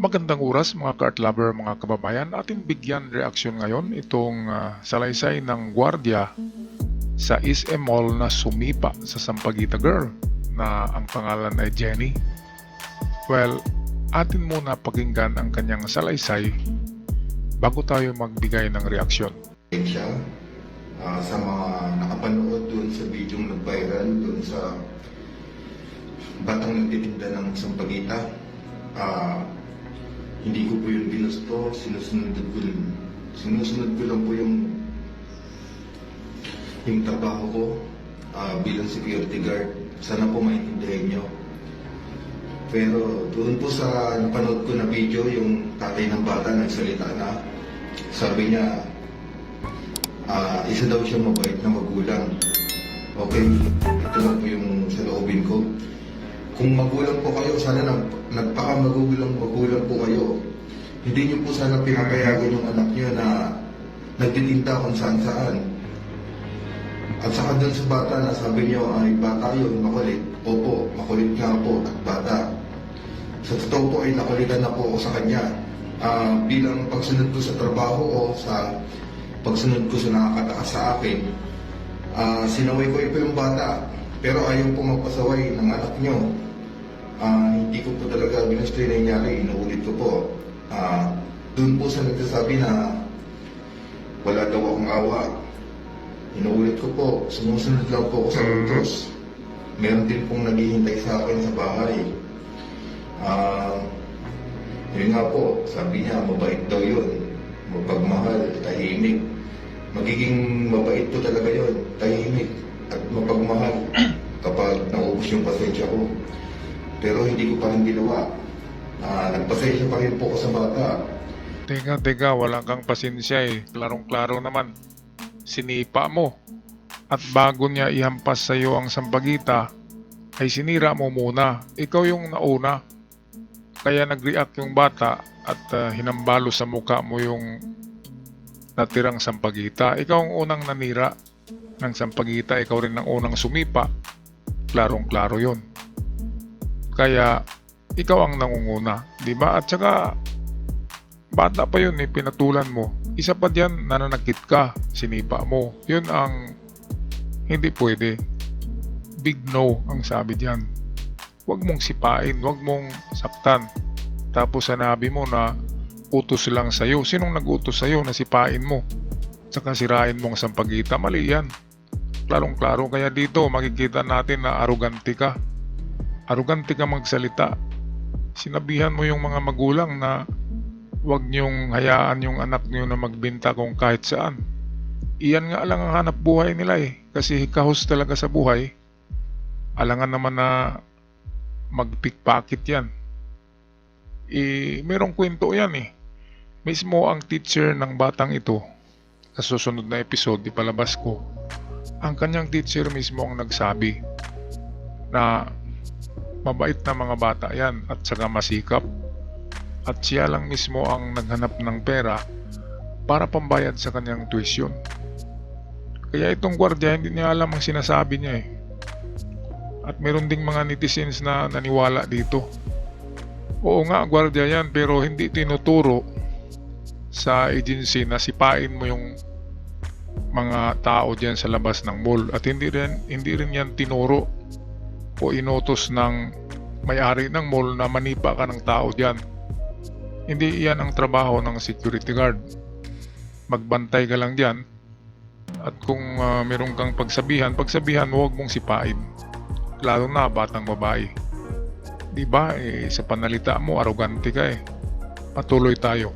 Magandang oras mga ka-art lover, mga kababayan. Ating bigyan reaksyon ngayon itong salaysay ng gwardiya sa SM Mall na sumipa sa Sampaguita Girl na ang pangalan ay Jenny. Well, atin muna pakinggan ang kanyang salaysay bago tayo magbigay ng reaksyon. Siya, sa mga nakapanood doon sa video nag-viral doon sa batang nagtitinda ng Sampaguita, hindi ko po yun ginusto, sinusunod ko lang po yung trabaho ko bilang security guard. Sana po maintindihan nyo. Pero doon po sa napanood ko na video, yung tatay ng bata nagsalita na, sabi niya, isa daw siya mabait na magulang. Okay, ito lang po yung saloobin ko. Kung magulang po kayo, sana nagpaka-magulang po kayo. Hindi niyo po sana pinapayagan yung anak niyo na nagtitinda kung saan-saan. At saka doon sa bata na sabi niyo ay bata yun, makulit. Opo, makulit nga po at bata. Sa totoo po ay nakulitan na po ako sa kanya. Bilang pagsunod ko sa trabaho o sa pagsunod ko sa nakakataas sa akin, sinaway ko ito yung bata. Pero ayaw po magpasaway ng anak niyo. Hindi ko po talaga ginusto yung nangyari, inuulit ko po. Doon po sa nagsasabi na wala daw akong awa. Inuulit ko po, sumusunod lang po ako sa utos. Meron din pong naghihintay sa akin sa bahay. Yun nga po, sabi niya, mabait daw yun. Mapagmahal, tahimik. Magiging mabait po talaga yun, tahimik at mapagmahal kapag naubos yung pasensya ko. Pero hindi ko pa rin ginawa. Nagpasensya pa rin po ko sa bata. Teka, wala kang pasensya eh. Klarong-klaro naman. Sinipa mo. At bago niya ihampas sa iyo ang Sampaguita, ay sinira mo muna. Ikaw yung nauna. Kaya nag-react yung bata at hinambalo sa muka mo yung natirang Sampaguita. Ikaw ang unang nanira ng Sampaguita. Ikaw rin ang unang sumipa. Klarong-klaro yun. Kaya ikaw ang nangunguna, di ba? At saka bata pa yun eh, pinatulan mo. Isa pa diyan, nananakit ka, sinipa mo. Yun ang hindi pwede. Big no ang sabi diyan. Huwag mong sipain, huwag mong saktan. Tapos sanabi mo na utos lang sa'yo. Sinong nag-utos sa'yo na sipain mo? Tsaka sirain mong Sampaguita, mali yan. Klarong-klaro, kaya dito makikita natin na arugante ka. Arugante ka magsalita. Sinabihan mo yung mga magulang na huwag niyong hayaan yung anak niyo na magbenta kung kahit saan. Iyan nga lang ang hanap buhay nila eh. Kasi kahos talaga sa buhay. Alangan naman na mag-pickpocket yan. Merong kwento yan eh. Mismo ang teacher ng batang ito, sa susunod na episode, ipalabas ko, ang kanyang teacher mismo ang nagsabi na mabait na mga bata yan at saka masikap. At siya lang mismo ang naghanap ng pera para pambayad sa kanyang tuition. Kaya itong gwardiya hindi niya alam ang sinasabi niya eh. At meron ding mga netizens na naniwala dito. Oo nga, gwardiya yan, pero hindi tinuturo sa agency na sipain mo yung mga tao dyan sa labas ng mall. At hindi rin yan tinuro o inutos ng may-ari ng mall na manipa ka ng tao dyan. Hindi iyan ang trabaho ng security guard. Magbantay ka lang dyan. At kung meron kang pagsabihan mo, huwag mong sipain. Lalo na batang babae. Diba sa panalita mo, arugante ka eh. Patuloy tayo.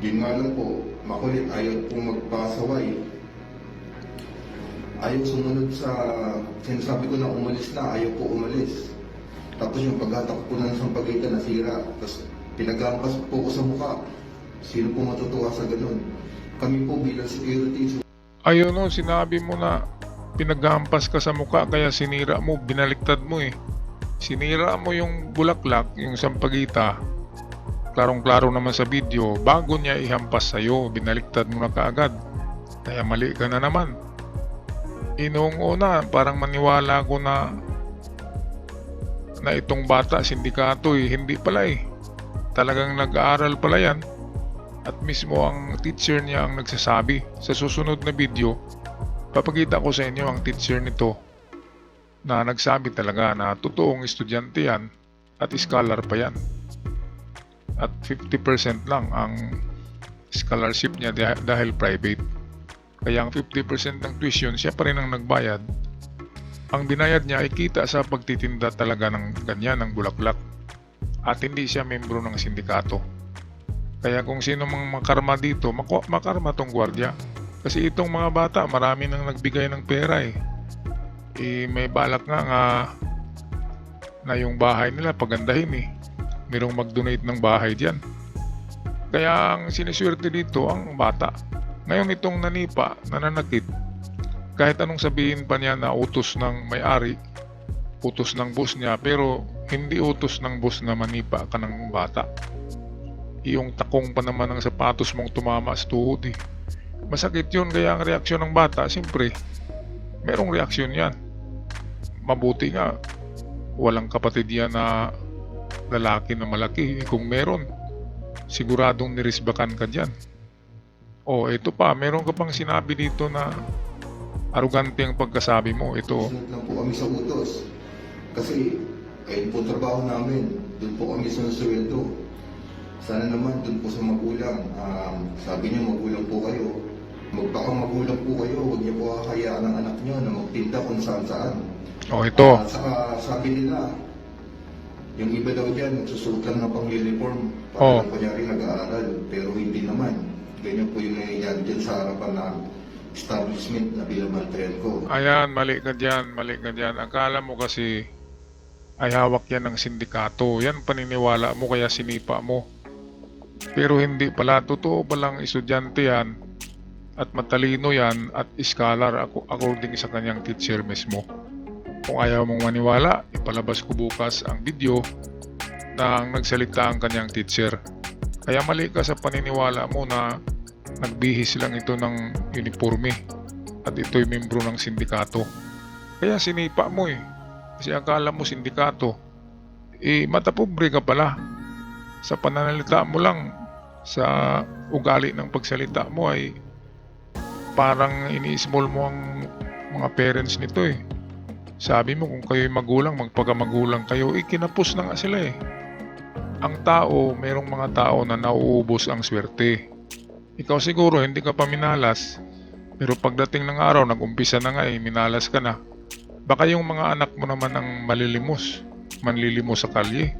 Yun nga lang po, makulit, ayaw pong magpasaway. Ayaw sumunod sa sinasabi ko na umalis na, ayaw po umalis. Tapos yung paghatak po ng Sampaguita nasira, tapos pinaghampas po ko sa mukha. Sino po matutuwa sa ganun? Kami po bilang security. Ayun no, sinabi mo na pinaghampas ka sa mukha kaya sinira mo, binaliktad mo eh. Sinira mo yung bulaklak, yung Sampaguita. Klarong-klaro naman sa video, bago niya ihampas sa'yo, binaliktad mo na kaagad. Kaya mali ka na naman. Noong una, parang maniwala ko na na itong bata sindikato hindi pala Talagang nag-aaral pala yan at mismo ang teacher niya ang nagsasabi. Sa susunod na video, papakita ko sa inyo ang teacher nito na nagsabi talaga na totoong estudyante yan at scholar pa yan. At 50% lang ang scholarship niya dahil private. Kaya ang 50% ng tuition, siya pa rin ang nagbayad. Ang binayad niya ay kita sa pagtitinda talaga ng ganyan, ng bulaklak. At hindi siya membro ng sindikato. Kaya kung sino mang makarma dito, makarma tong gwardiya. Kasi itong mga bata, marami nang nagbigay ng pera may balak nga na yung bahay nila pagandahin Merong mag-donate ng bahay diyan. Kaya ang siniswerte dito ang bata. Ngayon itong nanipa, nananakit, kahit anong sabihin pa niya na utos ng may-ari, utos ng boss niya, pero hindi utos ng boss na manipa ka ng bata. Yung takong pa naman ng sapatos mong tumama sa tuhod Masakit yun, kaya ang reaksyon ng bata, siyempre, merong reaksyon yan. Mabuti nga, walang kapatid yan na lalaki na malaki. Kung meron, siguradong nirisbakan ka dyan. Ito pa, meron ka pang sinabi dito na arugante ang pagkasabi mo. Ito. Sunod lang po kami sa utos. Kasi, ayun po trabaho namin. Doon po kami sinusweldo. Sana naman doon po sa magulang. Sabi niyo magulang po kayo. Magpakang magulang po kayo. Huwag niyo po kakayaan ng anak niyo na magtinda kung saan-saan. Ito. Saka sabi nila, yung iba daw dyan, nagsusuot lang ng pang-uniform. Para lang kunyari nag-aaral. Pero hindi naman. Ganyan po yung nangyayari dyan sa harapan ng establishment na binabantayan ko. Ayan, mali ka dyan. Akala mo kasi ay hawak yan ng sindikato. Yan paniniwala mo kaya sinipa mo. Pero hindi pala. Totoo palang estudyante yan at matalino yan at scholar according sa kanyang teacher mismo. Kung ayaw mong maniwala, ipalabas ko bukas ang video na ang nagsalita ang kanyang teacher. Kaya mali ka sa paniniwala mo na nagbihis lang ito ng uniforme at ito'y membro ng sindikato. Kaya sinipa mo Kasi akala mo sindikato. Matapobre ka pala. Sa pananalita mo lang, sa ugali ng pagsalita mo ay parang ini-small mo ang mga parents nito Sabi mo kung kayo'y magulang, magpagamagulang kayo, kinapos na nga sila Ang tao, merong mga tao na nauubos ang swerte. Ikaw siguro hindi ka pa minalas, pero pagdating ng araw, nag-umpisa na nga minalas ka na. Baka yung mga anak mo naman ang manlilimos sa kalye.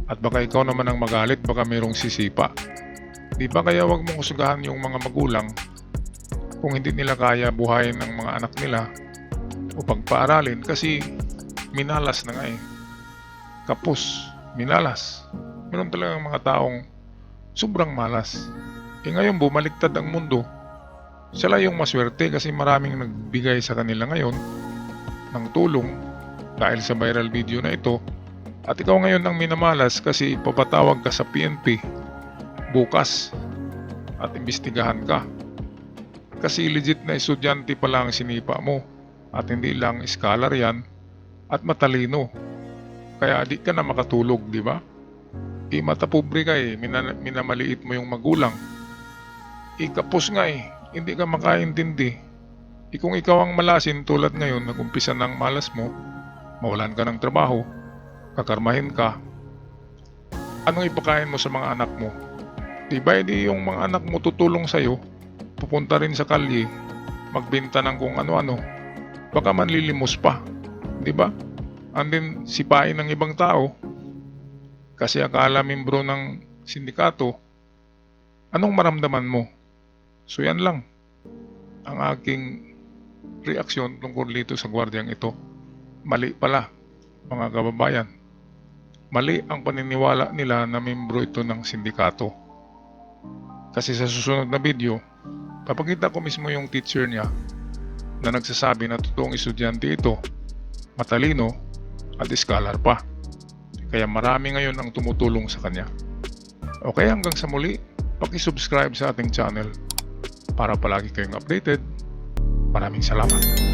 At baka ikaw naman ang magalit, baka merong sisipa. Di ba kaya wag mong husgahan yung mga magulang kung hindi nila kaya buhayin ang mga anak nila o pagpaaralin kasi minalas na nga Kapos, minalas. Meron talagang mga taong sobrang malas. Ngayon bumaliktad ang mundo. Sila yung maswerte kasi maraming nagbigay sa kanila ngayon ng tulong dahil sa viral video na ito. At ikaw ngayon ang minamalas kasi papatawag ka sa PNP bukas at imbestigahan ka. Kasi legit na estudyante pala ang sinipa mo at hindi lang scholar yan at matalino. Kaya di ka na makatulog, di ba? Matapobre ka minamaliit mo yung magulang. Kapos nga hindi ka makaintindi. Kung ikaw ang malasin tulad ngayon, nag-umpisa ng malas mo, mawalan ka ng trabaho, kakarmahin ka, anong ipakain mo sa mga anak mo? Diba hindi yung mga anak mo tutulong sa'yo, pupunta rin sa kalye, magbenta ng kung ano-ano, baka manlilimos pa, diba? And then sipain ng ibang tao, kasi akala membro ng sindikato, anong maramdaman mo? So yan lang ang aking reaksyon tungkol dito sa gwardyang ito. Mali pala mga kababayan. Mali ang paniniwala nila na membro ito ng sindikato. Kasi sa susunod na video, papakita ko mismo yung teacher niya na nagsasabi na totoong estudyante ito, matalino at scholar pa. Kaya marami ngayon ang tumutulong sa kanya. Okay, hanggang sa muli, paki-subscribe sa ating channel para palagi kayong updated. Maraming salamat.